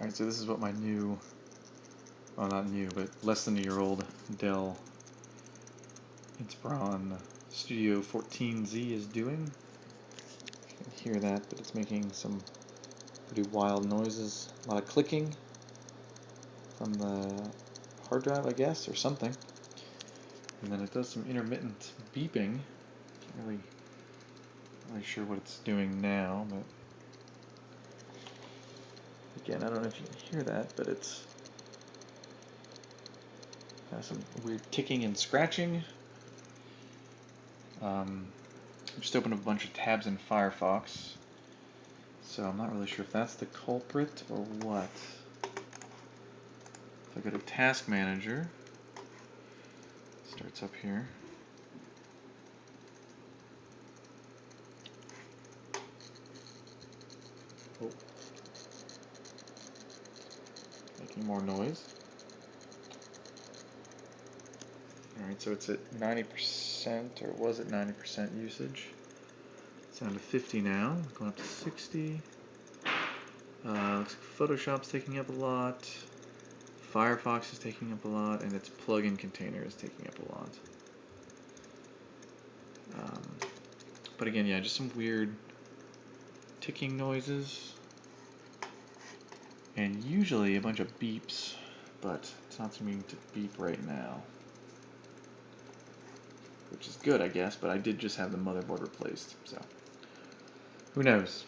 Alright, so this is what my new, well not new, but less than a year old Dell Studio 14Z is doing. You can hear that, but it's making some pretty wild noises. A lot of clicking from the hard drive, I guess, or something. And then it does some intermittent beeping. Can't really sure what it's doing now, but again, I don't know if you can hear that, but it's some weird ticking and scratching. Just opened up a bunch of tabs in Firefox, so I'm not really sure if that's the culprit or what. If I go to Task Manager, it starts up here. Oh. Making more noise. Alright, so it's at 90%, or was at 90% usage. It's down to 50 now, going up to 60. Looks like Photoshop's taking up a lot. Firefox is taking up a lot, and its plugin container is taking up a lot. But again, yeah, just some weird ticking noises, and usually a bunch of beeps, but it's not seeming to beep right now. Which is good, I guess, but I did just have the motherboard replaced, so who knows.